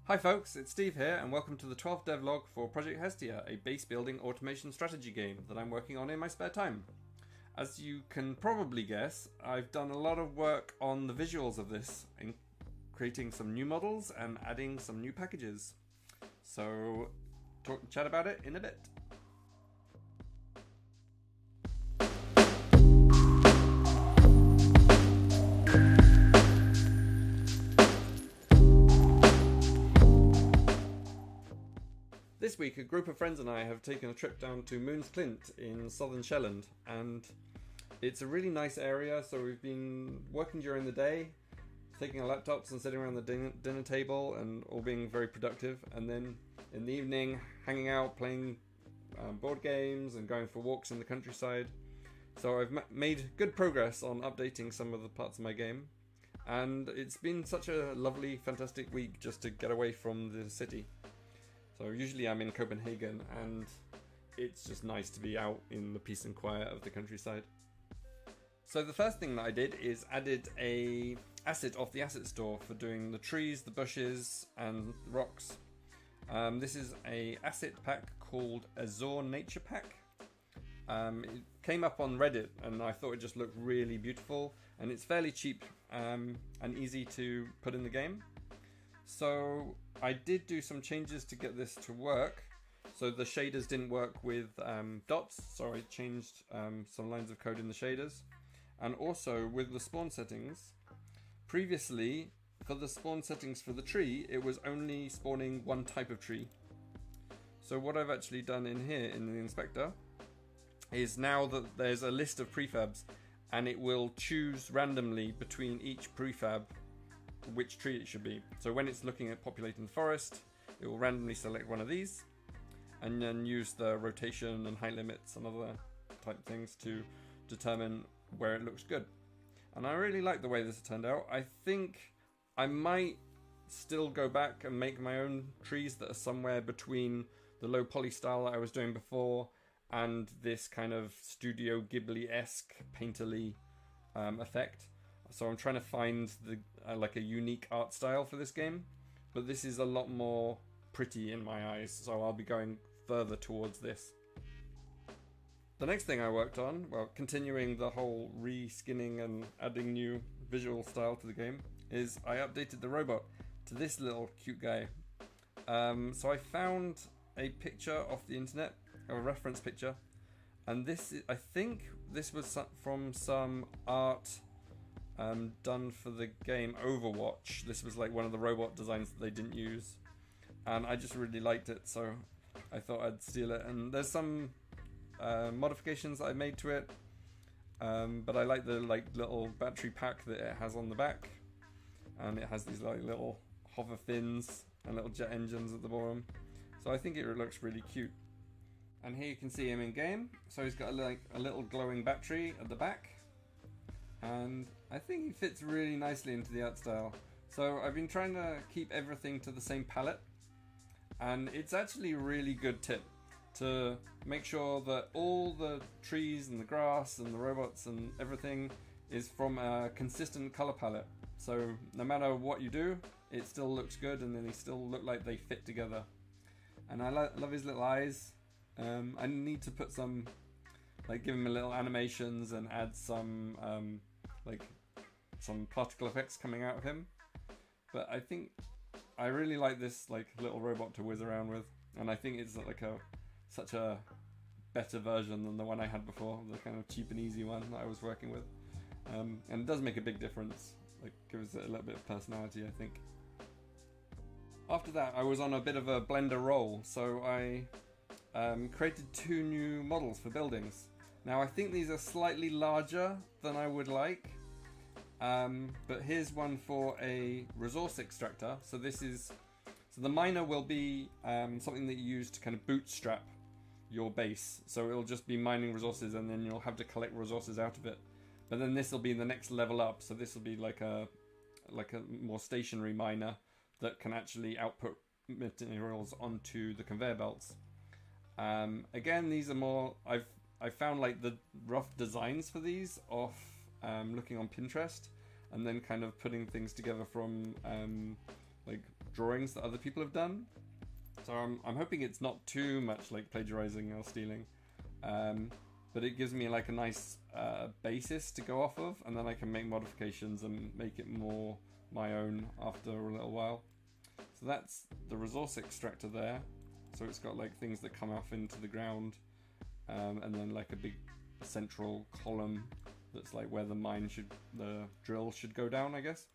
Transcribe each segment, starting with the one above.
Hi folks, it's Steve here and welcome to the 12th devlog for Project Hestia, a base building automation strategy game that I'm working on in my spare time. As you can probably guess, I've done a lot of work on the visuals of this, in creating some new models and adding some new packages. So, chat about it in a bit. This week, a group of friends and I have taken a trip down to Moon's Clint in southern Shetland, and it's a really nice area. So we've been working during the day, taking our laptops and sitting around the dinner table and all being very productive, and then in the evening hanging out, playing board games and going for walks in the countryside. So I've made good progress on updating some of the parts of my game, and it's been such a lovely, fantastic week just to get away from the city. So usually I'm in Copenhagen and it's just nice to be out in the peace and quiet of the countryside. So the first thing that I did is added a asset off the asset store for doing the trees, the bushes and the rocks. This is a asset pack called Azure Nature Pack. It came up on Reddit and I thought it just looked really beautiful, and it's fairly cheap and easy to put in the game. So I did do some changes to get this to work. So the shaders didn't work with dots, so I changed some lines of code in the shaders. And also with the spawn settings, previously for the spawn settings for the tree, it was only spawning one type of tree. So what I've actually done in here in the inspector is now that there's a list of prefabs, and it will choose randomly between each prefab which tree it should be. So when it's looking at populating the forest, it will randomly select one of these and then use the rotation and height limits and other type things to determine where it looks good. And I really like the way this turned out. I think I might still go back and make my own trees that are somewhere between the low poly style that I was doing before and this kind of Studio Ghibli-esque painterly effect. So I'm trying to find like a unique art style for this game, but this is a lot more pretty in my eyes, so I'll be going further towards this. The next thing I worked on, well, continuing the whole re-skinning and adding new visual style to the game, is I updated the robot to this little cute guy. So I found a picture off the internet, a reference picture, and I think this was from some art done for the game Overwatch. This was like one of the robot designs that they didn't use, and I just really liked it, so I thought I'd steal it. And there's some modifications that I made to it, but I like the little battery pack that it has on the back, and it has these little hover fins and little jet engines at the bottom, so I think it looks really cute. And here you can see him in game. So he's got a little glowing battery at the back, and I think he fits really nicely into the art style. So I've been trying to keep everything to the same palette, and it's actually a really good tip to make sure that all the trees and the grass and the robots and everything is from a consistent color palette. So no matter what you do, it still looks good, and then they still look like they fit together. And I love his little eyes. I need to put some, give him a little animations and add some some particle effects coming out of him. But I think I really like this little robot to whiz around with, and I think it's such a better version than the one I had before, the kind of cheap and easy one that I was working with. And it does make a big difference, gives it a little bit of personality, I think. After that, I was on a bit of a Blender roll, so I created two new models for buildings. Now I think these are slightly larger than I would like, but here's one for a resource extractor. So the miner will be something that you use to kind of bootstrap your base. So it'll just be mining resources, and then you'll have to collect resources out of it. But then this will be the next level up. So this will be like a more stationary miner that can actually output materials onto the conveyor belts. Again, these are more, I found the rough designs for these off looking on Pinterest, and then kind of putting things together from drawings that other people have done. So I'm hoping it's not too much like plagiarizing or stealing, but it gives me like a nice basis to go off of, and then I can make modifications and make it more my own after a little while. So that's the resource extractor there. So it's got like things that come off into the ground, and then like a big central column that's like where the drill should go down, I guess.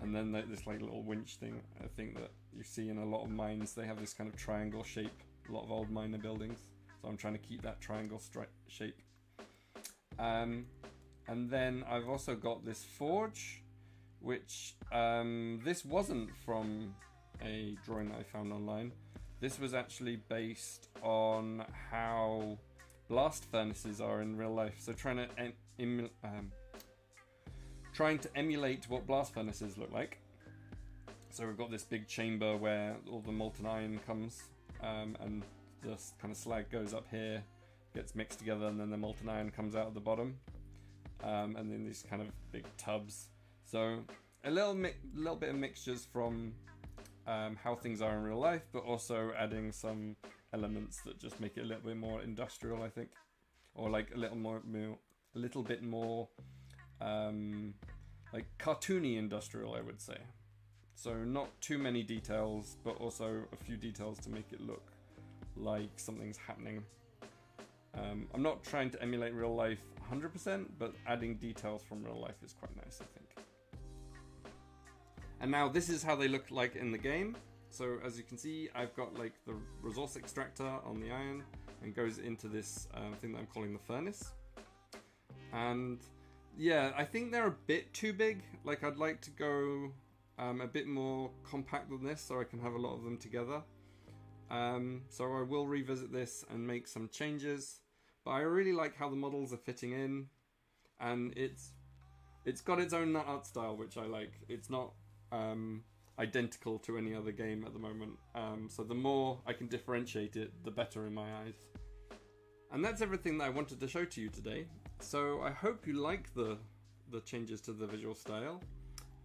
And then this like little winch thing, I think that you see in a lot of mines, they have this kind of triangle shape, a lot of old miner buildings. So I'm trying to keep that triangle shape. And then I've also got this forge, which this wasn't from a drawing that I found online. This was actually based on how blast furnaces are in real life. So trying to emulate what blast furnaces look like. So we've got this big chamber where all the molten iron comes, and the kind of slag goes up here, gets mixed together, and then the molten iron comes out of the bottom, and then these kind of big tubs. So a little bit of mixtures from how things are in real life, but also adding some elements that just make it a little bit more industrial, I think, or like a little bit more like cartoony industrial, I would say. So not too many details, but also a few details to make it look like something's happening. I'm not trying to emulate real life 100%, but adding details from real life is quite nice, I think. And now this is how they look like in the game. So as you can see, I've got like the resource extractor on the iron and goes into this thing that I'm calling the furnace. And yeah, I think they're a bit too big. Like I'd like to go a bit more compact than this so I can have a lot of them together. So I will revisit this and make some changes. But I really like how the models are fitting in, and it's got its own art style, which I like. It's not identical to any other game at the moment. So the more I can differentiate it, the better in my eyes. And that's everything that I wanted to show to you today. So I hope you like the changes to the visual style.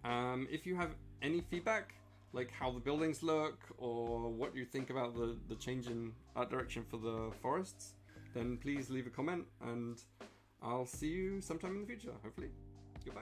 If you have any feedback, like how the buildings look or what you think about the change in art direction for the forests, then please leave a comment, and I'll see you sometime in the future, hopefully. Goodbye.